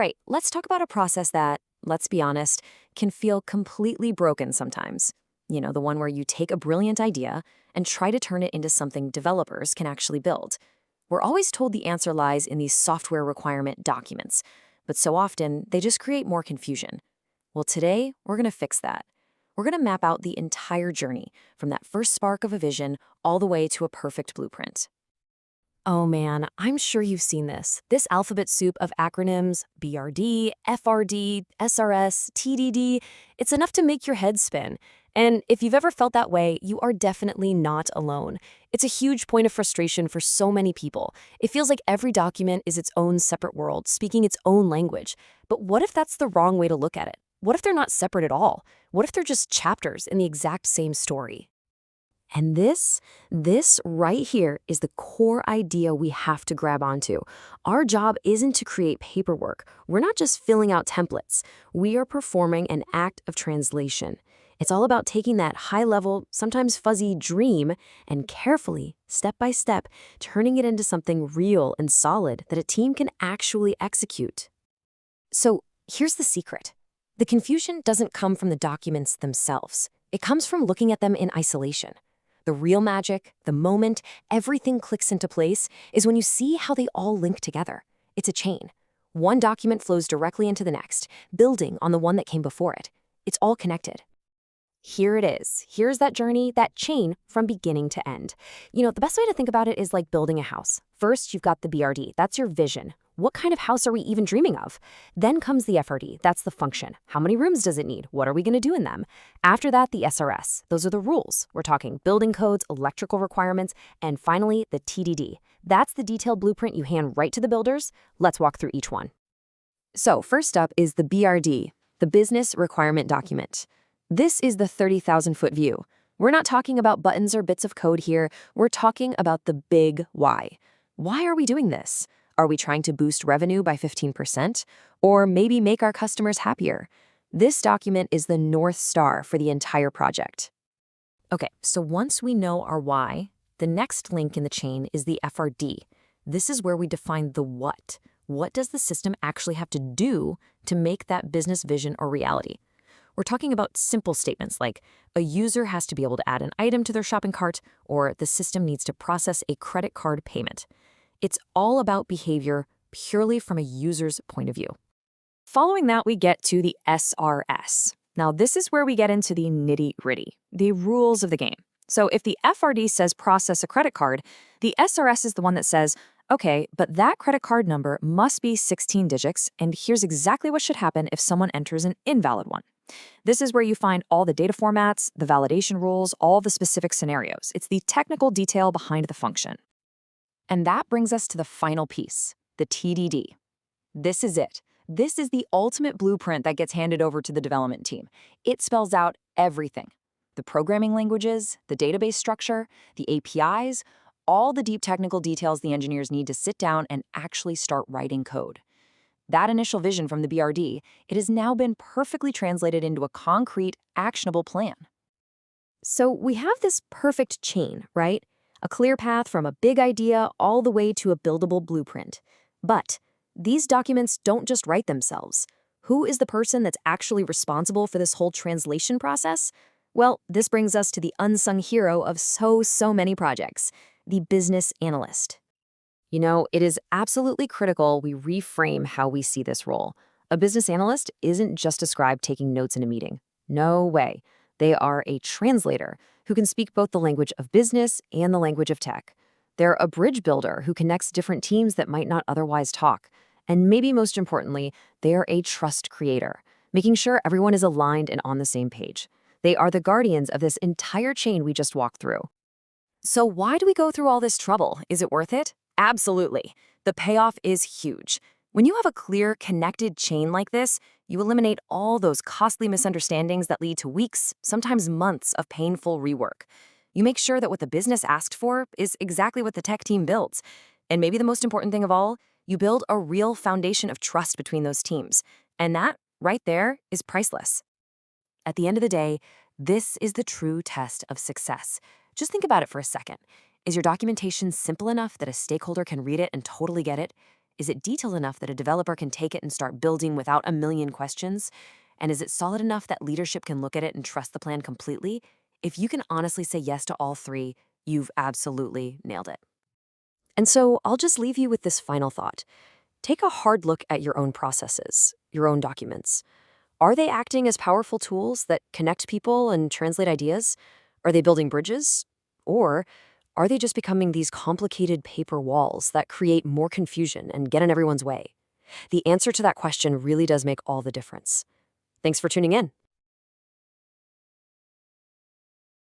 right, let's talk about a process that, let's be honest, can feel completely broken sometimes. The one where you take a brilliant idea and try to turn it into something developers can actually build. We're always told the answer lies in these software requirement documents, but so often they just create more confusion. Well, today, we're going to fix that. We're going to map out the entire journey, from that first spark of a vision all the way to a perfect blueprint. Oh man, I'm sure you've seen this. This alphabet soup of acronyms, BRD, FRD, SRS, TDD, it's enough to make your head spin. And if you've ever felt that way, you are definitely not alone. It's a huge point of frustration for so many people. It feels like every document is its own separate world, speaking its own language. But what if that's the wrong way to look at it? What if they're not separate at all? What if they're just chapters in the exact same story? And this right here is the core idea we have to grab onto. Our job isn't to create paperwork. We're not just filling out templates. We are performing an act of translation. It's all about taking that high-level, sometimes fuzzy dream and carefully, step by step, turning it into something real and solid that a team can actually execute. So here's the secret. The confusion doesn't come from the documents themselves. It comes from looking at them in isolation. The real magic, the moment everything clicks into place, is when you see how they all link together. It's a chain. One document flows directly into the next, building on the one that came before it. It's all connected. Here it is. Here's that journey, that chain from beginning to end. The best way to think about it is like building a house. First, you've got the BRD. That's your vision. What kind of house are we even dreaming of? Then comes the FRD. That's the function. How many rooms does it need? What are we going to do in them? After that, the SRS. Those are the rules. We're talking building codes, electrical requirements, and finally, the TDD. That's the detailed blueprint you hand right to the builders. Let's walk through each one. So first up is the BRD, the Business Requirement Document. This is the 30,000-foot view. We're not talking about buttons or bits of code here. We're talking about the big why. Why are we doing this? Are we trying to boost revenue by 15%? Or maybe make our customers happier? This document is the North Star for the entire project. Okay, so once we know our why, the next link in the chain is the FRD. This is where we define the what. What does the system actually have to do to make that business vision a reality? We're talking about simple statements like a user has to be able to add an item to their shopping cart, or the system needs to process a credit card payment. It's all about behavior purely from a user's point of view. Following that, we get to the SRS. Now, this is where we get into the nitty-gritty, the rules of the game. So if the FRD says process a credit card, the SRS is the one that says, okay, but that credit card number must be 16 digits, and here's exactly what should happen if someone enters an invalid one. This is where you find all the data formats, the validation rules, all the specific scenarios. It's the technical detail behind the function. And that brings us to the final piece, the TDD. This is it. This is the ultimate blueprint that gets handed over to the development team. It spells out everything. The programming languages, the database structure, the APIs, all the deep technical details the engineers need to sit down and actually start writing code. That initial vision from the BRD, it has now been perfectly translated into a concrete, actionable plan. So we have this perfect chain, right? A clear path from a big idea all the way to a buildable blueprint. But these documents don't just write themselves. Who is the person that's actually responsible for this whole translation process? Well, this brings us to the unsung hero of so many projects, the business analyst. It is absolutely critical we reframe how we see this role. A business analyst isn't just described taking notes in a meeting. No way. They are a translator who can speak both the language of business and the language of tech. They're a bridge builder who connects different teams that might not otherwise talk. And maybe most importantly, they are a trust creator, making sure everyone is aligned and on the same page. They are the guardians of this entire chain we just walked through. So why do we go through all this trouble? Is it worth it? Absolutely. The payoff is huge. When you have a clear, connected chain like this, you eliminate all those costly misunderstandings that lead to weeks, sometimes months of painful rework. You make sure that what the business asked for is exactly what the tech team builds. And maybe the most important thing of all, you build a real foundation of trust between those teams. And that, right there, is priceless. At the end of the day, this is the true test of success. Just think about it for a second. Is your documentation simple enough that a stakeholder can read it and totally get it? Is it detailed enough that a developer can take it and start building without a million questions? And is it solid enough that leadership can look at it and trust the plan completely? If you can honestly say yes to all three, you've absolutely nailed it. And so I'll just leave you with this final thought. Take a hard look at your own processes, your own documents. Are they acting as powerful tools that connect people and translate ideas? Are they building bridges? Or are they just becoming these complicated paper walls that create more confusion and get in everyone's way? The answer to that question really does make all the difference. Thanks for tuning in.